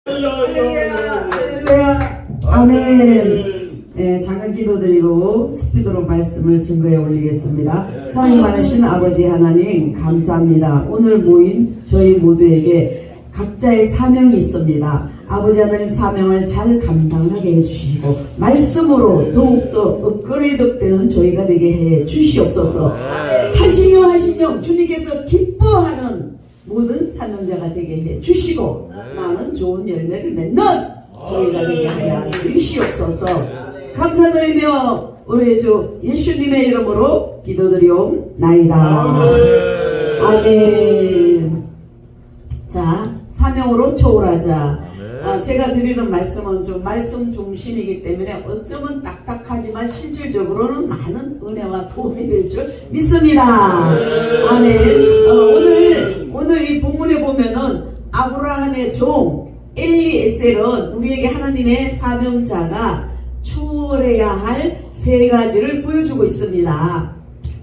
할렐루야. 아멘. 네, 작은 기도드리고 스피드로 말씀을 증거해 올리겠습니다. 사랑이 많으신 아버지 하나님 감사합니다. 오늘 모인 저희 모두에게 각자의 사명이 있습니다. 아버지 하나님 사명을 잘 감당하게 해주시고 말씀으로 더욱더 업그레이드되는 저희가 되게 해 주시옵소서. 하시며 주님께서 기뻐하는 모든 사명자가 되게 해 주시고 많은 좋은 열매를 맺는 저희가 되게 하여 주시옵소서. 감사드리며 우리 주 예수님의 이름으로 기도드리옵나이다. 아멘. 자, 사명으로 초월하자. 제가 드리는 말씀은 좀 말씀 중심이기 때문에 어쩌면 딱딱하지만 실질적으로는 많은 은혜와 도움이 될 줄 믿습니다. 아멘. 오늘 이 본문에 보면은 아브라함의 종 엘리에셀은 우리에게 하나님의 사명자가 초월해야 할 세 가지를 보여주고 있습니다.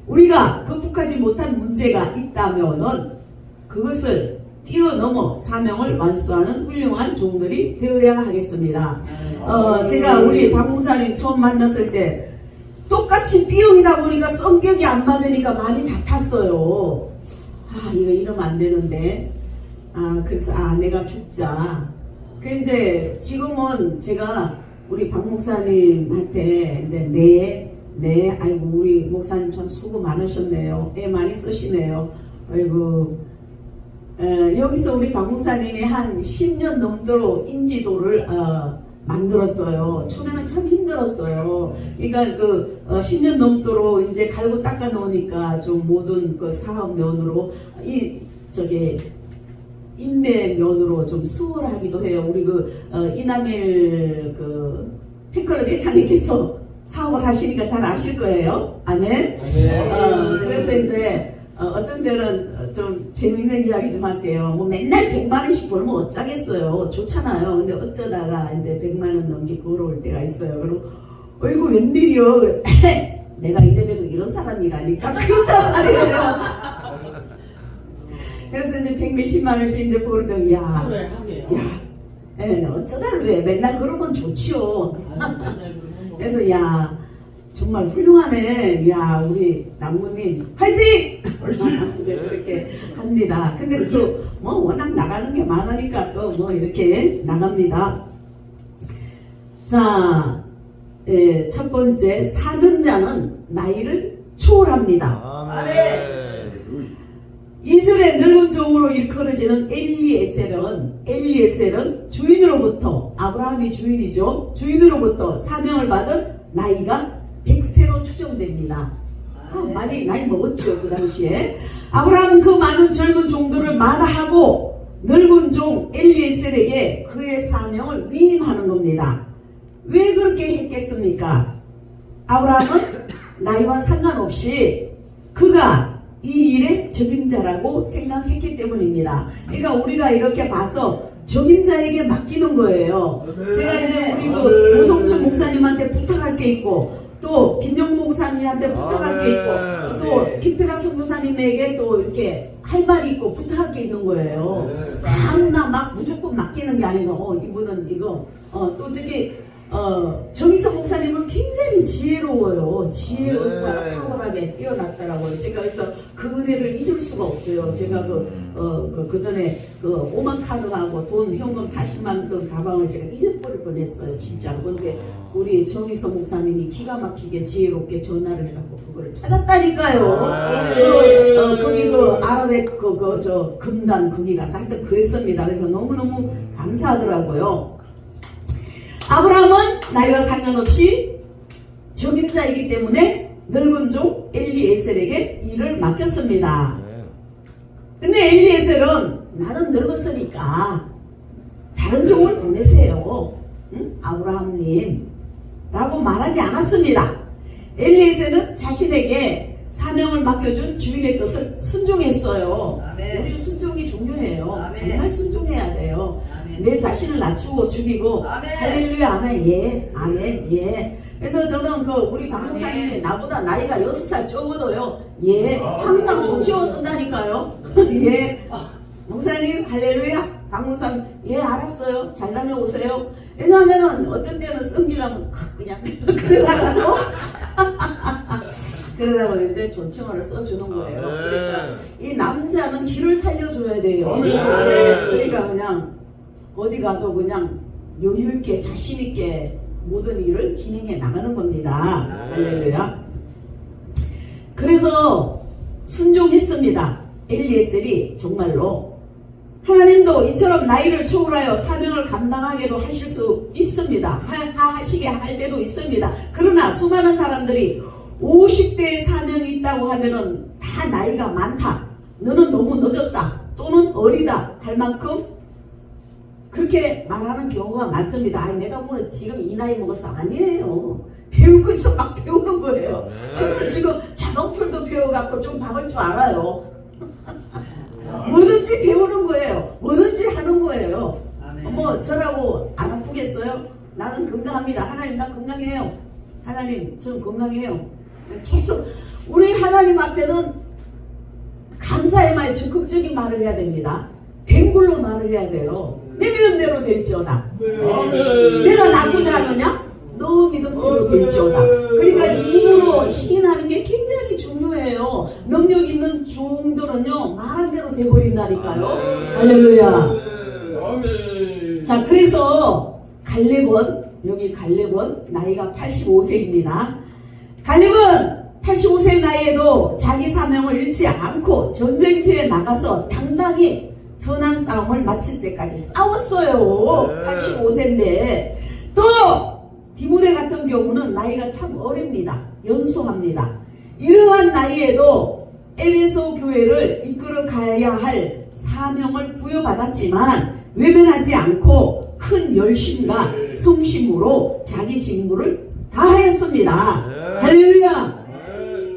우리가 극복하지 못한 문제가 있다면은 그것을 뛰어넘어 사명을 완수하는 훌륭한 종들이 되어야 하겠습니다. 제가 우리 박 목사님 처음 만났을 때 똑같이 B형이다 보니까 성격이 안 맞으니까 많이 다퉜어요. 이거 이러면 안 되는데. 그래서 내가 죽자. 이제 지금은 제가 우리 박 목사님한테 이제 아이고 우리 목사님 참 수고 많으셨네요. 애 많이 쓰시네요. 아이고. 여기서 우리 박 목사님이 한 10년 넘도록 인지도를 만들었어요. 처음에는 참 힘들었어요. 그러니까 10년 넘도록 이제 갈고 닦아 놓으니까 좀 모든 그 사업 면으로 인내 면으로 좀 수월하기도 해요. 우리 이남일 팬클럽 회장님께서 사업을 하시니까 잘 아실 거예요. 아멘. 그래서 이제 어떤 데는 좀 재밌는 이야기 좀 할게요. 뭐 맨날 100만원씩 벌면 어쩌겠어요. 좋잖아요. 근데 어쩌다가 이제 100만원 넘게 벌어올 때가 있어요. 그럼 어이구 웬일이요. 내가 이래봬도 이런 사람이라니까 그런단 말이에요. 그래서 이제 100몇십만원씩 이제 벌어도 어쩌다 그래. 맨날 그러면 좋지요. 그래서 정말 훌륭하네. 우리 남구님 화이팅! 이제 그렇게 합니다. 근데 또 워낙 나가는 게 많으니까 또 이렇게 나갑니다. 자, 첫 번째 사명자는 나이를 초월합니다. 이스라엘 늙은 종으로 일컬어지는 엘리에셀은 주인으로부터 아브라함이 주인이죠. 주인으로부터 사명을 받은 나이가 100세로 추정됩니다. 많이 나이 먹었죠 그 당시에. 아브라함은 그 많은 젊은 종들을 만하고 늙은 종 엘리에셀에게 그의 사명을 위임하는 겁니다. 왜 그렇게 했겠습니까? 아브라함은 나이와 상관없이 그가 이 일의 적임자라고 생각했기 때문입니다. 그러니까 우리가 이렇게 봐서 적임자에게 맡기는 거예요. 제가 이제 우리 오성춘 목사님한테 부탁할 게 있고 또 김영목 목사님한테 부탁할 게 있고 또 김필아 선교사님에게 또 이렇게 할 말이 있고 부탁할 게 있는 거예요. 아무나 막 무조건 맡기는 게 아니고 이분은 이거 또 정희성 목사님은 굉장히 지혜로워요. 지혜로운 탁월하게 뛰어났더라고요. 제가 그래서 그 은혜를 잊을 수가 없어요. 제가 그 전에 5만 카드하고 돈 현금 40만 원 가방을 제가 잊어버릴 뻔했어요. 진짜로. 근데 우리 정희성 목사님이 기가 막히게 지혜롭게 전화를 해갖고 그걸 찾았다니까요. 거기 아랍의 금단 거기가 싹다 그랬습니다. 그래서 너무너무 감사하더라고요. 아브라함은 나이와 상관없이 적임자이기 때문에 늙은 종 엘리에셀에게 일을 맡겼습니다. 근데 엘리에셀은 나는 늙었으니까 다른 종을 보내세요. 아브라함님 라고 말하지 않았습니다. 엘리에셀은 자신에게 사명을 맡겨준 주인의 뜻을 순종했어요. 우리 순종이 중요해요. 정말 순종해야 돼요. 내 자신을 낮추고 죽이고 할렐루야 아멘 예 아멘 예. 그래서 저는 우리 박 목사님이 나보다 나이가 6살 적어도요 항상 좋지어 쓴다니까요. 예 목사님 할렐루야 박문상 예 알았어요. 잘 다녀오세요. 왜냐하면 어떤 때는 성질나면 그냥 그러다가도 그러다가 이제 존칭어를 써주는 거예요. 그러니까 이 남자는 길을 살려줘야 돼요. 그러니까 그냥 어디 가도 그냥 여유 있게 자신 있게 모든 일을 진행해 나가는 겁니다. 할렐루야. 그래서 순종했습니다. 엘리에셀이 정말로 하나님도 이처럼 나이를 초월하여 사명을 감당하게도 하실 수 있습니다. 하시게 할 때도 있습니다. 그러나 수많은 사람들이 50대의 사명이 있다고 하면은 다 나이가 많다. 너는 너무 늦었다. 또는 어리다. 할 만큼 그렇게 말하는 경우가 많습니다. 아니, 내가 뭐 지금 이 나이 먹어서 아니에요. 배울 거 있어 막 배우는 거예요. 저는 지금 자동풀도 배워갖고 좀 박을 줄 알아요. 뭐든지 배우는 거예요. 뭐든지 하는 거예요. 뭐 저라고 안 아프겠어요? 나는 건강합니다. 하나님 나 건강해요. 하나님 저는 건강해요. 계속 우리 하나님 앞에는 감사의 말, 적극적인 말을 해야 됩니다. 된 걸로 말을 해야 돼요. 내 믿음대로 될지어다. 내가 나쁘자 하느냐? 너 믿음대로 될지어다. 그러니까 입으로 시인하는 게 굉장히 중요해요. 능력 있는 종들은요 말한 대로 돼버린다니까요. 할렐루야. 자, 그래서 갈렙은 여기 갈렙은 나이가 85세입니다. 갈렙은 85세 나이에도 자기 사명을 잃지 않고 전쟁터에 나가서 당당히 선한 싸움을 마칠 때까지 싸웠어요. 85세인데 또 디모데 같은 경우는 나이가 참 어립니다. 연소합니다. 이러한 나이에도 에베소 교회를 이끌어 가야 할 사명을 부여받았지만 외면하지 않고 큰 열심과 성심으로 자기 직무를 다하였습니다. 할렐루야.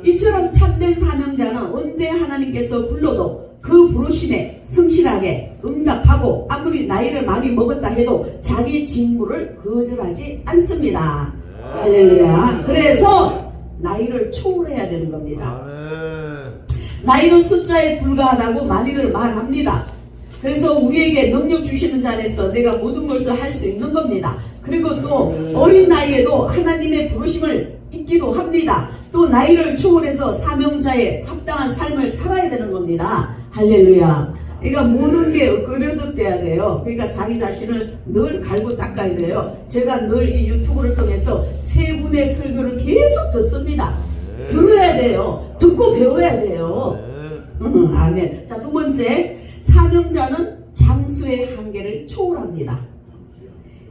이처럼 참된 사명자는 언제 하나님께서 불러도 그 부르심에 성실하게 응답하고 아무리 나이를 많이 먹었다 해도 자기 직무를 거절하지 않습니다. 할렐루야. 그래서 나이를 초월해야 되는 겁니다. 나이는 숫자에 불과하다고 많이들 말합니다. 그래서 우리에게 능력 주시는 자리에서 내가 모든 것을 할 수 있는 겁니다. 그리고 또 어린 나이에도 하나님의 부르심을 잊기도 합니다. 또 나이를 초월해서 사명자의 합당한 삶을 살아야 되는 겁니다. 할렐루야. 그러니까 모든 게 그려득돼야 돼요. 그러니까 자기 자신을 늘 갈고 닦아야 돼요. 제가 늘 이 유튜브를 통해서 세 분의 설교를 계속 듣습니다. 들어야 돼요. 듣고 배워야 돼요. 아멘. 자, 두 번째, 사명자는 장수의 한계를 초월합니다.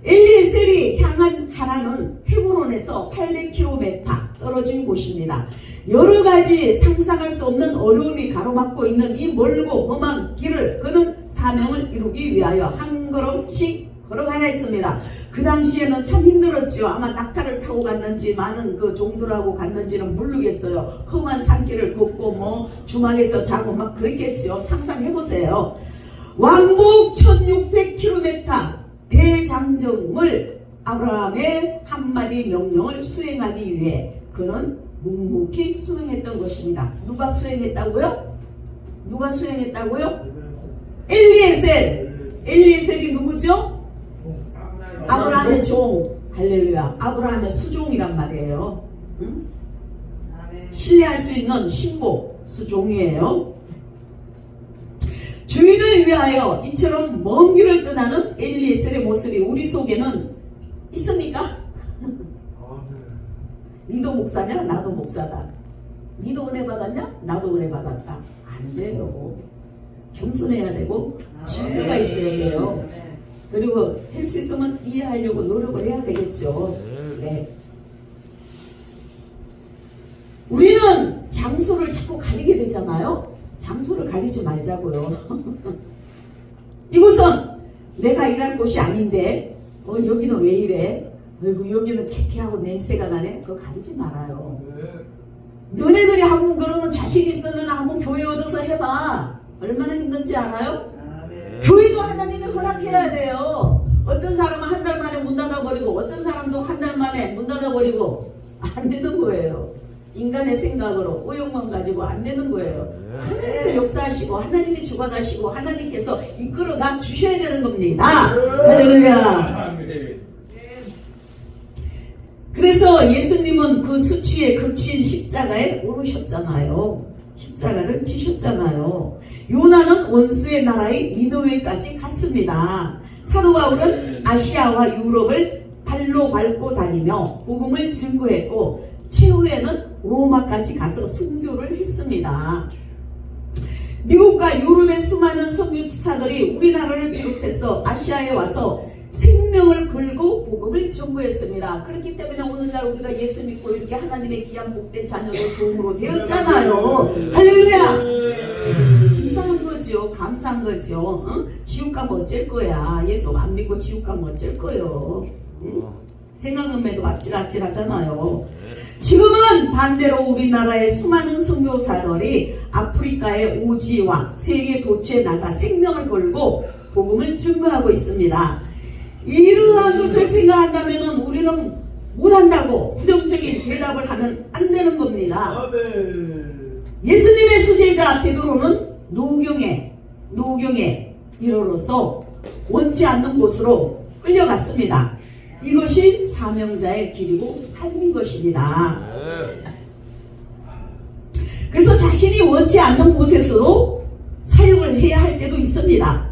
엘리에셀이 향한 하나는 헤브론에서 800km 떨어진 곳입니다. 여러 가지 상상할 수 없는 어려움이 가로막고 있는 이 멀고 험한 길을 그는 사명을 이루기 위하여 한 걸음씩 걸어가야 했습니다. 그 당시에는 참 힘들었죠. 아마 낙타를 타고 갔는지 많은 그 종들하고 갔는지는 모르겠어요. 험한 산길을 걷고 뭐 주막에서 자고 막 그랬겠죠. 상상해보세요. 왕복 1600km 대장정을 아브라함의 한마디 명령을 수행하기 위해 그는 묵묵히 수행했던 것입니다. 누가 수행했다고요? 누가 수행했다고요? 엘리에셀. 엘리에셀이 누구죠? 아브라함의 종. 할렐루야. 아브라함의 수종이란 말이에요. 응? 신뢰할 수 있는 신복 수종이에요. 주인을 위하여 이처럼 먼 길을 떠나는 엘리에셀의 모습이 우리 속에는 있습니까? 니도 목사냐? 나도 목사다. 니도 은혜 받았냐? 나도 은혜 받았다. 안 돼요. 겸손해야 되고 질서가 있어야 돼요. 그리고 할 수 있으면 이해하려고 노력을 해야 되겠죠. 네. 우리는 장소를 자꾸 가리게 되잖아요. 장소를 가리지 말자고요. 이곳은 내가 일할 곳이 아닌데 여기는 왜 이래? 어이구, 여기는 쾌쾌하고 냄새가 나네? 그거 가리지 말아요. 너네들이 한번 그러면 자신 있으면 한번 교회 얻어서 해봐. 얼마나 힘든지 알아요? 교회도 하나님이 허락해야 돼요. 어떤 사람은 한 달 만에 문 닫아버리고 어떤 사람도 한 달 만에 문 닫아버리고 안 되는 거예요. 인간의 생각으로 오용만 가지고 안 되는 거예요. 하나님이 역사하시고 하나님이 주관하시고 하나님께서 이끌어가 주셔야 되는 겁니다. 할렐루야. 그래서 예수님은 그 수치에 그친 십자가에 오르셨잖아요. 십자가를 지셨잖아요. 요나는 원수의 나라인 니느웨까지 갔습니다. 사도 바울은 아시아와 유럽을 발로 밟고 다니며 복음을 증거했고 최후에는 로마까지 가서 순교를 했습니다. 미국과 유럽의 수많은 선교사들이 우리나라를 비롯해서 아시아에 와서 생명을 걸고 복음을 전부했습니다. 그렇기 때문에 오늘날 우리가 예수 믿고 이렇게 하나님의 귀한 복된 자녀로 종으로 되었잖아요. 할렐루야. 감사한 거죠. 감사한 거죠. 지옥 가면 어쩔 거야. 예수 안 믿고 지옥 가면 어쩔 거예요. 생각하면도 아찔아찔하잖아요. 지금은 반대로 우리나라의 수많은 선교사들이 아프리카의 오지와 세계 도처에 나가 생명을 걸고 복음을 증거하고 있습니다. 이러한 것을 생각한다면 우리는 못한다고 부정적인 대답을 하면 안 되는 겁니다. 예수님의 수제자 베드로는 노경에 이르러서 원치 않는 곳으로 끌려갔습니다. 이것이 사명자의 길이고 삶인 것입니다. 그래서 자신이 원치 않는 곳에서도 사역을 해야 할 때도 있습니다.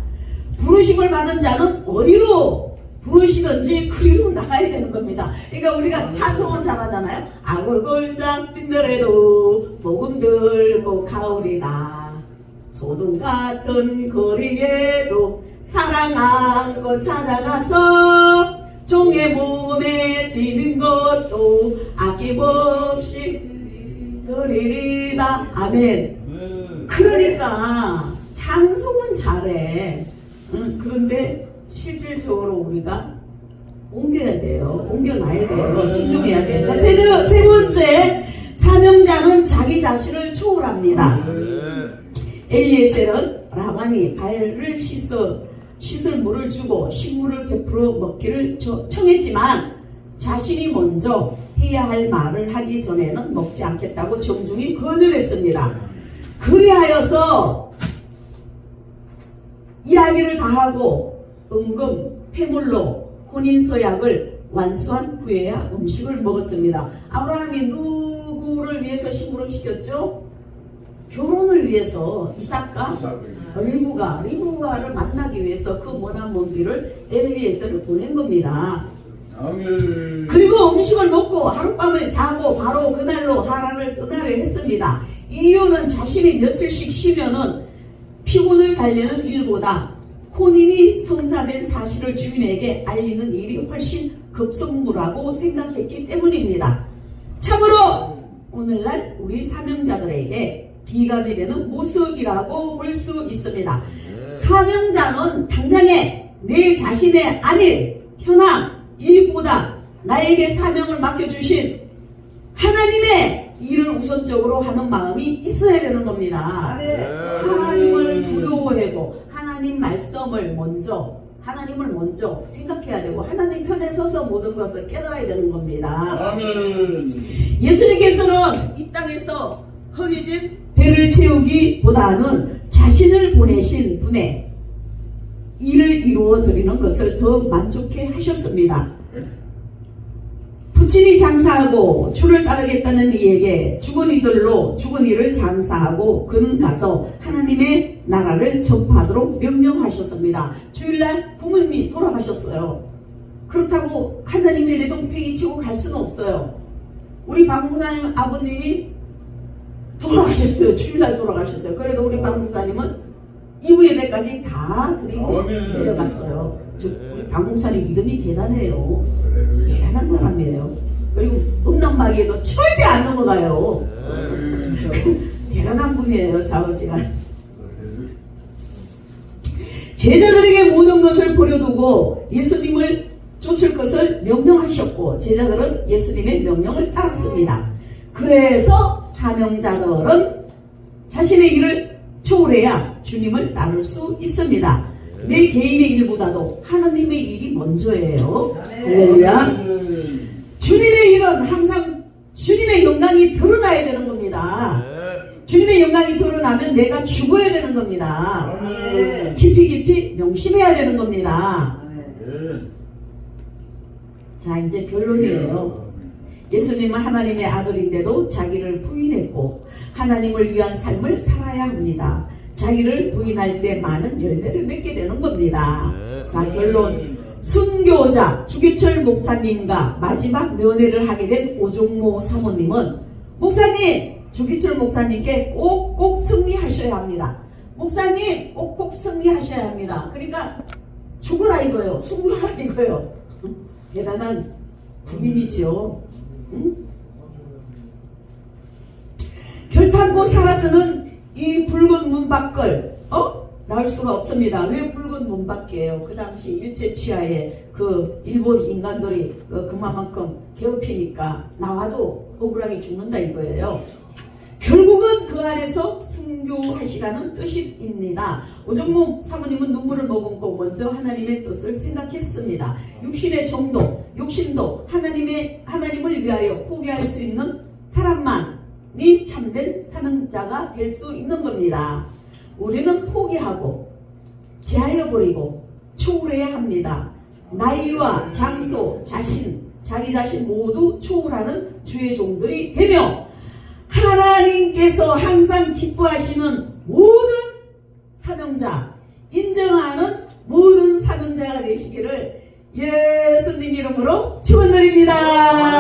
부르심을 받은 자는 어디로 부르시든지 그리로 나가야 되는 겁니다. 그러니까 우리가 찬송은 잘하잖아요. 아골골짝 빈들에도 복음 들고 가오리다. 소동 같은 거리에도 사랑 안고 찾아가서 종의 몸에 지는 것도 아낌없이 드리리다. 아멘. 그러니까 찬송은 잘해. 그런데 실질적으로 우리가 옮겨야 돼요. 옮겨놔야 돼요. 순종해야 돼요. 자, 세 번째, 사명자는 자기 자신을 초월합니다. 엘리에셀은 라반이 발을 씻을 물을 주고 식물을 베풀어 먹기를 청했지만 자신이 먼저 해야 할 말을 하기 전에는 먹지 않겠다고 정중히 거절했습니다. 그리하여서 이야기를 다 하고 은금, 폐물로 혼인서약을 완수한 후에야 음식을 먹었습니다. 아브라함이 누구를 위해서 심부름시켰죠? 결혼을 위해서 이삭과 리브가를 만나기 위해서 그 머나먼 먼 길을 엘리에셀을 보낸 겁니다. 그리고 음식을 먹고 하룻밤을 자고 바로 그날로 하란을 떠나려 했습니다. 이유는 자신이 며칠씩 쉬면은 피곤을 달래는 일보다 혼인이 성사된 사실을 주인에게 알리는 일이 훨씬 급선무라고 생각했기 때문입니다. 참으로 오늘날 우리 사명자들에게 기감이 되는 모습이라고 볼 수 있습니다. 사명자는 당장에 내 자신의 안일, 현황, 이익보다 나에게 사명을 맡겨주신 하나님의 일을 우선적으로 하는 마음이 있어야 되는 겁니다. 하나님을 두려워하고 하나님 말씀을 하나님을 먼저 생각해야 되고 하나님 편에 서서 모든 것을 깨달아야 되는 겁니다. 예수님께서는 이 땅에서 허기진 배를 채우기보다는 자신을 보내신 분의 일을 이루어 드리는 것을 더 만족해 하셨습니다. 부친이 장사하고 주를 따르겠다는 이에게 죽은 이들로 죽은 이를 장사하고 그는 가서 하나님의 나라를 전파하도록 명령하셨습니다. 주일날 부모님이 돌아가셨어요. 그렇다고 하나님이 내동팽이 치고 갈 수는 없어요. 우리 박목사님 아버님이 돌아가셨어요. 주일날 돌아가셨어요. 그래도 우리 박목사님은 2부 예배까지 다 드리고 내려갔어요. 우리 박목사님 믿음이 대단해요. 대단한 사람이에요. 그리고 음란마귀에도 절대 안 넘어가요. 대단한 분이에요. 좌우지간. 제자들에게 모든 것을 버려두고 예수님을 쫓을 것을 명령하셨고 제자들은 예수님의 명령을 따랐습니다. 그래서 사명자들은 자신의 일을 초월해야 주님을 따를 수 있습니다. 내 개인의 일보다도 하나님의 일이 먼저예요. 할렐루야. 주님의 일은 항상 주님의 영광이 드러나야 되는 겁니다. 주님의 영광이 드러나면 내가 죽어야 되는 겁니다. 깊이 깊이 명심해야 되는 겁니다. 자, 이제 결론이에요. 예수님은 하나님의 아들인데도 자기를 부인했고 하나님을 위한 삶을 살아야 합니다. 자기를 부인할 때 많은 열매를 맺게 되는 겁니다. 자, 결론. 순교자 주기철 목사님과 마지막 면회를 하게 된 오종모 사모님은 목사님, 주기철 목사님께 꼭꼭 승리하셔야 합니다. 목사님, 꼭꼭 승리하셔야 합니다. 그러니까 죽으라 이거예요. 순교하라 이거예요. 대단한 부인이죠. 응? 결탄고 살아서는 이 붉은 문 밖을 나올 수가 없습니다. 왜 붉은 문 밖이에요? 그 당시 일제치하에 그 일본 인간들이 그만큼 괴롭히니까 나와도 억울하게 죽는다 이거예요. 결국은 그 안에서 순교하시라는 뜻입니다. 오종모 사모님은 눈물을 머금고 먼저 하나님의 뜻을 생각했습니다. 육신의 정도, 욕심도 하나님을 위하여 포기할 수 있는 사람만이 참된 사명자가 될 수 있는 겁니다. 우리는 포기하고 제하여버리고 초월해야 합니다. 나이와 장소, 자기 자신 모두 초월하는 주의 종들이 되며 하나님께서 항상 기뻐하시는 모든 사명자, 인정하는 모든 사명자가 되시기를 예수님 이름으로 축원드립니다.